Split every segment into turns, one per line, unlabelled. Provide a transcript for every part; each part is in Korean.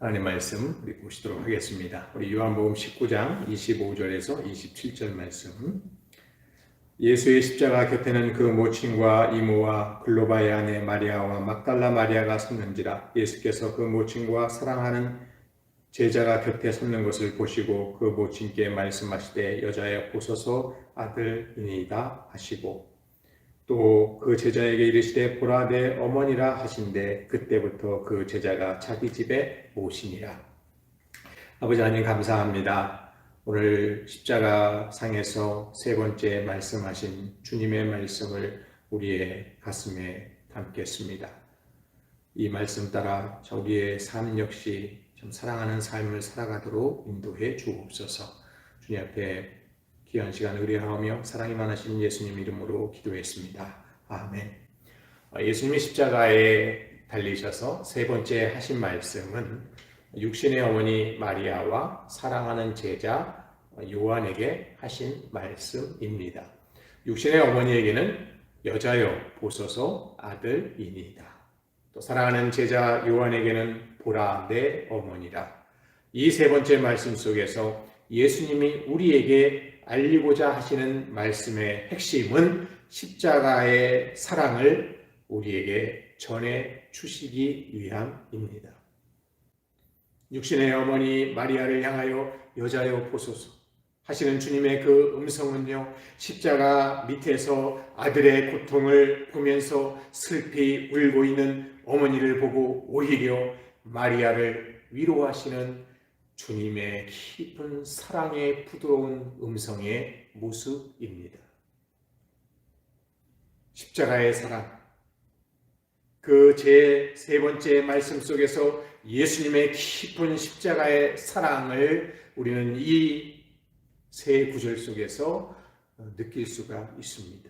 하나님 말씀 우리 보시도록 하겠습니다. 우리 요한복음 19장 25절에서 27절 말씀. 예수의 십자가 곁에는 그 모친과 이모와 글로바의 아내 마리아와 막달라 마리아가 섰는지라. 예수께서 그 모친과 사랑하는 제자가 곁에 섰는 것을 보시고 그 모친께 말씀하시되 여자여 보소서 아들이니이다 하시고 또 그 제자에게 이르시되 보라 내 어머니라 하신대 그때부터 그 제자가 자기 집에 모시니라. 아버지 하나님 감사합니다. 오늘 십자가 상에서 세 번째 말씀하신 주님의 말씀을 우리의 가슴에 담겠습니다. 이 말씀 따라 우리의 삶 역시 좀 사랑하는 삶을 살아가도록 인도해 주옵소서. 주님 앞에 귀한 시간 의뢰하며 사랑이 많으신 예수님 이름으로 기도했습니다. 아멘. 예수님이 십자가에 달리셔서 세 번째 하신 말씀은 육신의 어머니 마리아와 사랑하는 제자 요한에게 하신 말씀입니다. 육신의 어머니에게는 여자여 보소서 아들이니이다. 또 사랑하는 제자 요한에게는 보라 내 어머니라. 이 세 번째 말씀 속에서 예수님이 우리에게 알리고자 하시는 말씀의 핵심은 십자가의 사랑을 우리에게 전해 주시기 위함입니다. 육신의 어머니 마리아를 향하여 여자여 보소서 하시는 주님의 그 음성은요, 십자가 밑에서 아들의 고통을 보면서 슬피 울고 있는 어머니를 보고 오히려 마리아를 위로하시는 주님의 깊은 사랑의 부드러운 음성의 모습입니다. 십자가의 사랑, 그 제 세 번째 말씀 속에서 예수님의 깊은 십자가의 사랑을 우리는 이 세 구절 속에서 느낄 수가 있습니다.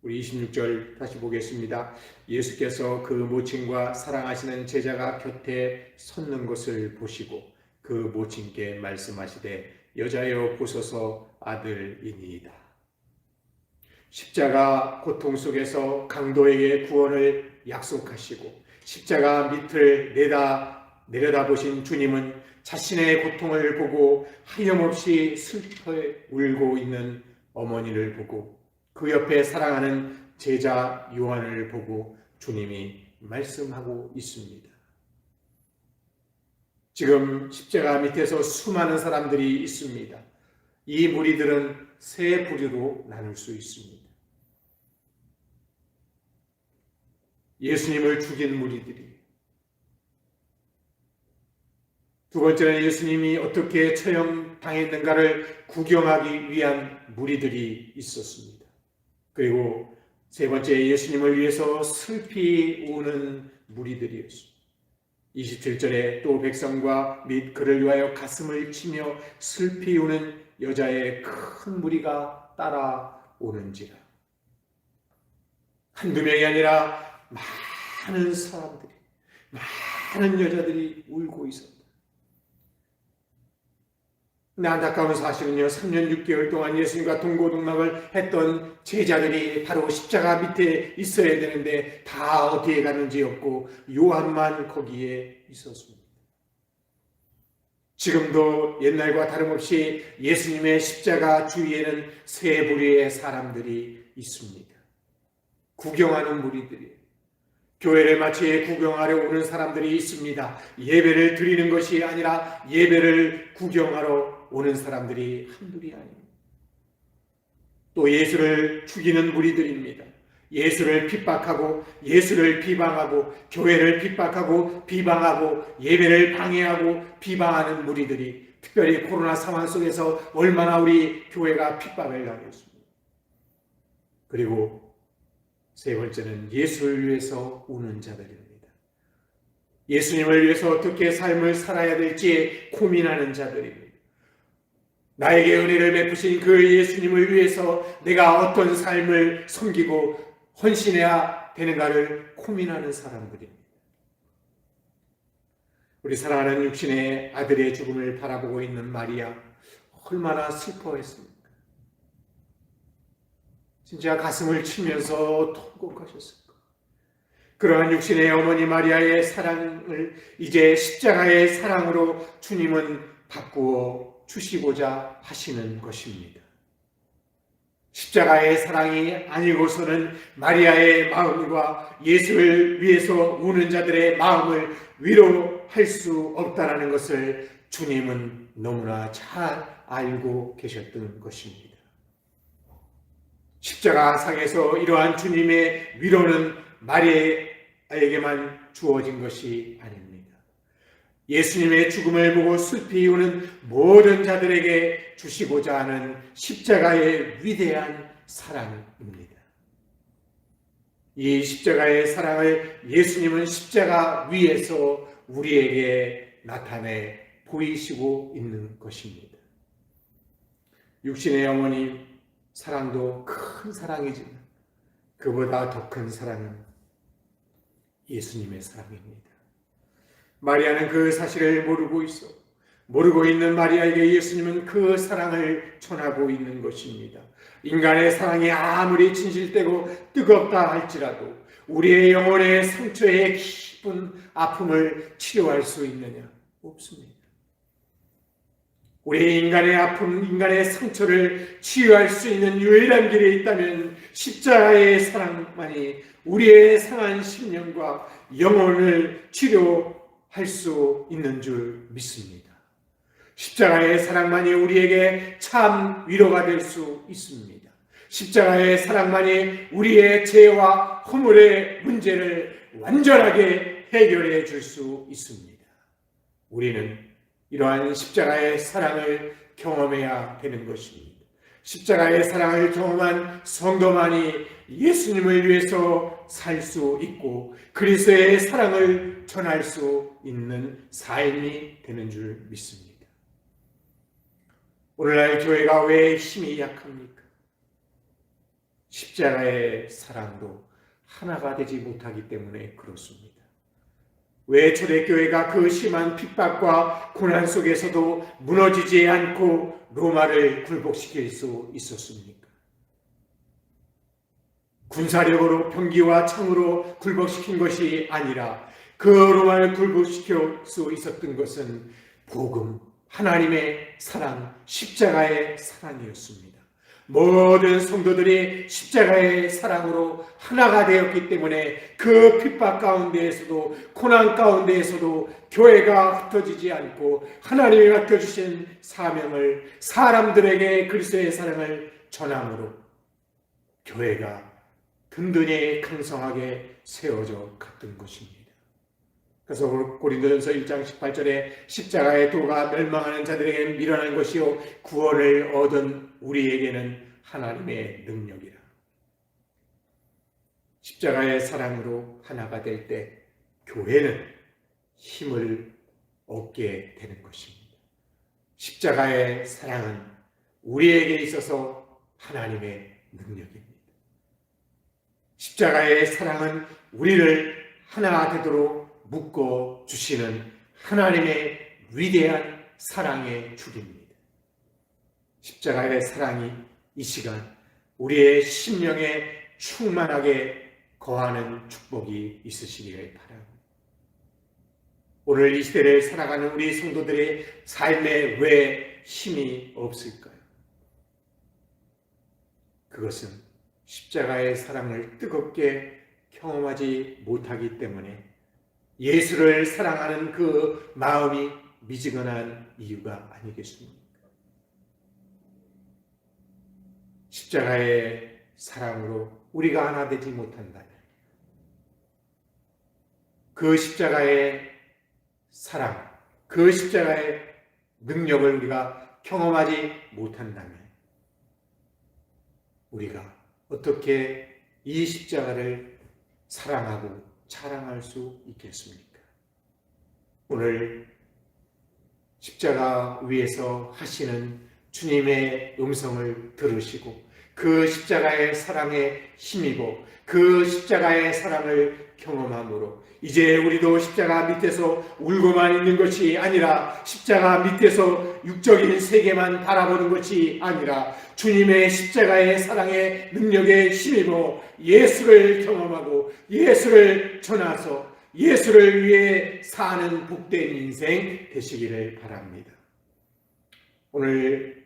우리 26절 다시 보겠습니다. 예수께서 그 모친과 사랑하시는 제자가 곁에 섰는 것을 보시고 그 모친께 말씀하시되 여자여 보소서 아들이니이다. 십자가 고통 속에서 강도에게 구원을 약속하시고 십자가 밑을 내려다보신 주님은 자신의 고통을 보고 하염없이 슬퍼 울고 있는 어머니를 보고 그 옆에 사랑하는 제자 요한을 보고 주님이 말씀하고 있습니다. 지금 십자가 밑에서 수많은 사람들이 있습니다. 이 무리들은 세 부류로 나눌 수 있습니다. 예수님을 죽인 무리들이, 두 번째는 예수님이 어떻게 처형당했는가를 구경하기 위한 무리들이 있었습니다. 그리고 세 번째 예수님을 위해서 슬피 우는 무리들이었습니다. 27절에 또 백성과 및 그를 위하여 가슴을 치며 슬피 우는 여자의 큰 무리가 따라오는지라. 한두 명이 아니라 많은 사람들이, 많은 여자들이 울고 있었다. 근데 안타까운 사실은요, 3년 6개월 동안 예수님과 동고동락을 했던 제자들이 바로 십자가 밑에 있어야 되는데 다 어디에 갔는지 없고 요한만 거기에 있었습니다. 지금도 옛날과 다름없이 예수님의 십자가 주위에는 세 부류의 사람들이 있습니다. 구경하는 무리들이, 교회를 마치 구경하러 오는 사람들이 있습니다. 예배를 드리는 것이 아니라 예배를 구경하러 오는 사람들이 한둘이 아닙니다. 또 예수를 죽이는 무리들입니다. 예수를 핍박하고 예수를 비방하고 교회를 핍박하고 비방하고 예배를 방해하고 비방하는 무리들이, 특별히 코로나 상황 속에서 얼마나 우리 교회가 핍박을 당했습니다. 그리고 세 번째는 예수를 위해서 우는 자들입니다. 예수님을 위해서 어떻게 삶을 살아야 될지 고민하는 자들입니다. 나에게 은혜를 베푸신 그 예수님을 위해서 내가 어떤 삶을 섬기고 헌신해야 되는가를 고민하는 사람들입니다. 우리 사랑하는 육신의 아들의 죽음을 바라보고 있는 마리아, 얼마나 슬퍼했습니까? 진짜 가슴을 치면서 통곡하셨을까? 그러한 육신의 어머니 마리아의 사랑을 이제 십자가의 사랑으로 주님은 바꾸어 주시고자 하시는 것입니다. 십자가의 사랑이 아니고서는 마리아의 마음과 예수를 위해서 우는 자들의 마음을 위로할 수 없다라는 것을 주님은 너무나 잘 알고 계셨던 것입니다. 십자가상에서 이러한 주님의 위로는 마리아에게만 주어진 것이 아닙니다. 예수님의 죽음을 보고 슬피 우는 모든 자들에게 주시고자 하는 십자가의 위대한 사랑입니다. 이 십자가의 사랑을 예수님은 십자가 위에서 우리에게 나타내 보이시고 있는 것입니다. 육신의 어머니 사랑도 큰 사랑이지만 그보다 더 큰 사랑은 예수님의 사랑입니다. 마리아는 그 사실을 모르고 있는 마리아에게 예수님은 그 사랑을 전하고 있는 것입니다. 인간의 사랑이 아무리 진실되고 뜨겁다 할지라도 우리의 영혼의 상처의 깊은 아픔을 치료할 수 있느냐? 없습니다. 우리 인간의 아픔, 인간의 상처를 치유할 수 있는 유일한 길이 있다면 십자가의 사랑만이 우리의 상한 심령과 영혼을 치료할 수 있는 줄 믿습니다. 십자가의 사랑만이 우리에게 참 위로가 될 수 있습니다. 십자가의 사랑만이 우리의 죄와 허물의 문제를 완전하게 해결해 줄 수 있습니다. 우리는 이러한 십자가의 사랑을 경험해야 되는 것입니다. 십자가의 사랑을 경험한 성도만이 예수님을 위해서 살 수 있고 그리스도의 사랑을 전할 수 있는 삶이 되는 줄 믿습니다. 오늘날 교회가 왜 힘이 약합니까? 십자가의 사랑도 하나가 되지 못하기 때문에 그렇습니다. 왜 초대교회가 그 심한 핍박과 고난 속에서도 무너지지 않고 로마를 굴복시킬 수 있었습니까? 군사력으로 병기와 창으로 굴복시킨 것이 아니라 그 로마를 굴복시킬 수 있었던 것은 복음, 하나님의 사랑, 십자가의 사랑이었습니다. 모든 성도들이 십자가의 사랑으로 하나가 되었기 때문에 그 핍박 가운데에서도 고난 가운데에서도 교회가 흩어지지 않고 하나님이 맡겨주신 사명을 사람들에게 그리스도의 사랑을 전함으로 교회가 든든히 강성하게 세워져 갔던 것입니다. 그래서 고린도전서 1장 18절에 십자가의 도가 멸망하는 자들에게 미련한 것이요 구원을 얻은 우리에게는 하나님의 능력이라. 십자가의 사랑으로 하나가 될 때 교회는 힘을 얻게 되는 것입니다. 십자가의 사랑은 우리에게 있어서 하나님의 능력입니다. 십자가의 사랑은 우리를 하나 되도록 묶어 주시는 하나님의 위대한 사랑의 줄입니다. 십자가의 사랑이 이 시간 우리의 심령에 충만하게 거하는 축복이 있으시기를 바랍니다. 오늘 이 시대를 살아가는 우리 성도들의 삶에 왜 힘이 없을까요? 그것은 십자가의 사랑을 뜨겁게 경험하지 못하기 때문에 예수를 사랑하는 그 마음이 미지근한 이유가 아니겠습니까? 십자가의 사랑으로 우리가 하나 되지 못한다면 그 십자가의 사랑, 그 십자가의 능력을 우리가 경험하지 못한다면 우리가 어떻게 이 십자가를 사랑하고 자랑할 수 있겠습니까? 오늘 십자가 위에서 하시는 주님의 음성을 들으시고 그 십자가의 사랑에 힘입어 그 십자가의 사랑을 경험함으로 이제 우리도 십자가 밑에서 울고만 있는 것이 아니라 십자가 밑에서 육적인 세계만 바라보는 것이 아니라 주님의 십자가의 사랑의 능력에 힘입어 예수를 경험하고 예수를 전하서 예수를 위해 사는 복된 인생 되시기를 바랍니다. 오늘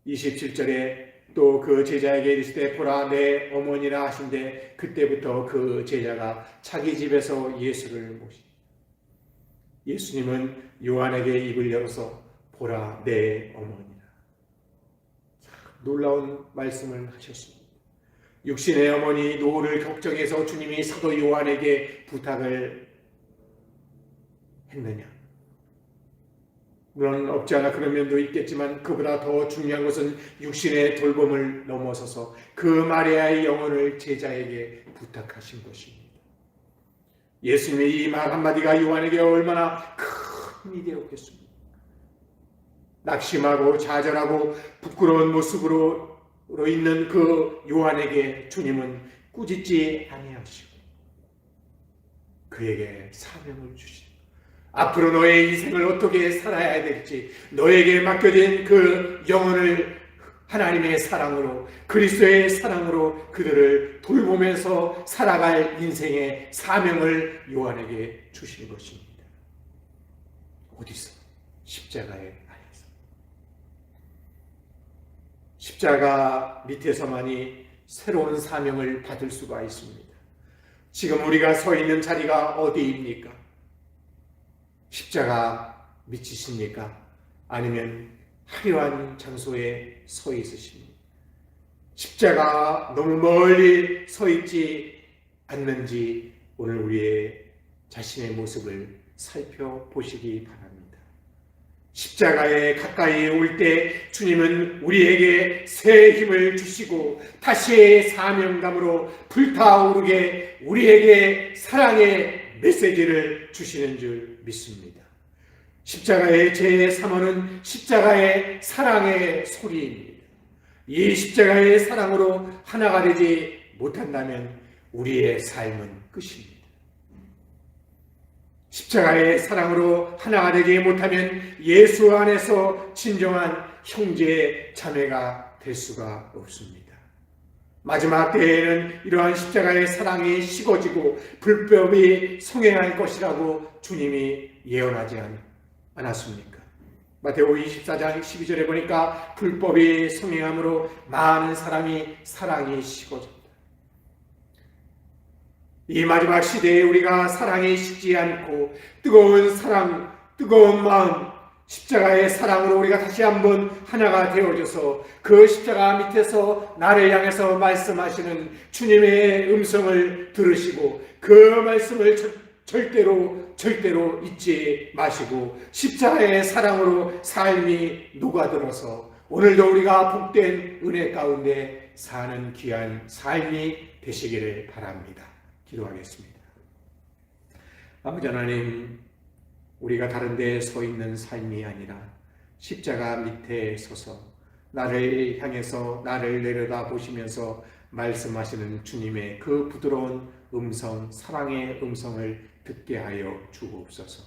27절에 또 그 제자에게 이르시되 보라 내 어머니라 하신데 그때부터 그 제자가 자기 집에서 예수를 모시. 예수님은 요한에게 입을 열어서 보라 내 어머니라. 놀라운 말씀을 하셨습니다. 육신의 어머니 노후를 걱정해서 주님이 사도 요한에게 부탁을 했느냐? 물론 없지 않아 그런 면도 있겠지만 그보다 더 중요한 것은 육신의 돌봄을 넘어서서 그 마리아의 영혼을 제자에게 부탁하신 것입니다. 예수님의 이 말 한마디가 요한에게 얼마나 큰 힘이 되었겠습니까? 낙심하고 좌절하고 부끄러운 모습으로 있는 그 요한에게 주님은 꾸짖지 아니하시고 그에게 사명을 주시고 앞으로 너의 인생을 어떻게 살아야 될지 너에게 맡겨진 그 영혼을 하나님의 사랑으로 그리스도의 사랑으로 그들을 돌보면서 살아갈 인생의 사명을 요한에게 주신 것입니다. 어디서? 십자가의 아래서. 십자가 밑에서만이 새로운 사명을 받을 수가 있습니다. 지금 우리가 서 있는 자리가 어디입니까? 십자가 밑이십니까? 아니면 화려한 장소에 서 있으십니까? 십자가 너무 멀리 서 있지 않는지 오늘 우리의 자신의 모습을 살펴보시기 바랍니다. 십자가에 가까이 올 때 주님은 우리에게 새 힘을 주시고 다시의 사명감으로 불타오르게 우리에게 사랑의 메시지를 주시는 줄 믿습니다. 십자가의 제3호는 십자가의 사랑의 소리입니다. 이 십자가의 사랑으로 하나가 되지 못한다면 우리의 삶은 끝입니다. 십자가의 사랑으로 하나가 되지 못하면 예수 안에서 진정한 형제 자매가 될 수가 없습니다. 마지막 때에는 이러한 십자가의 사랑이 식어지고 불법이 성행할 것이라고 주님이 예언하지 않았습니까? 마태오 24장 12절에 보니까 불법이 성행함으로 많은 사람이 사랑이 식어진다. 이 마지막 시대에 우리가 사랑이 식지 않고 뜨거운 사랑, 뜨거운 마음, 십자가의 사랑으로 우리가 다시 한번 하나가 되어져서 그 십자가 밑에서 나를 향해서 말씀하시는 주님의 음성을 들으시고 그 말씀을 절대로 잊지 마시고 십자가의 사랑으로 삶이 녹아들어서 오늘도 우리가 복된 은혜 가운데 사는 귀한 삶이 되시기를 바랍니다. 기도하겠습니다. 아버지 하나님, 우리가 다른 데에 서 있는 삶이 아니라 십자가 밑에 서서 나를 향해서 나를 내려다 보시면서 말씀하시는 주님의 그 부드러운 음성, 사랑의 음성을 듣게 하여 주옵소서.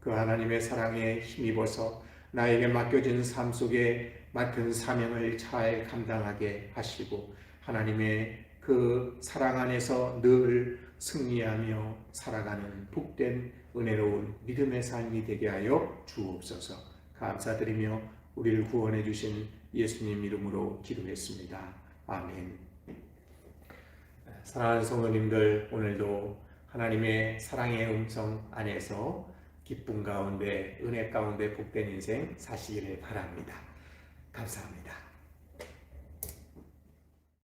그 하나님의 사랑에 힘입어서 나에게 맡겨진 삶 속에 맡은 사명을 잘 감당하게 하시고 하나님의 그 사랑 안에서 늘 승리하며 살아가는 복된 은혜로운 믿음의 삶이 되게 하여 주옵소서. 감사드리며 우리를 구원해 주신 예수님 이름으로 기도했습니다. 아멘. 사랑하는 성도님들, 오늘도 하나님의 사랑의 음성 안에서 기쁨 가운데 은혜 가운데 복된 인생 사시기를 바랍니다. 감사합니다.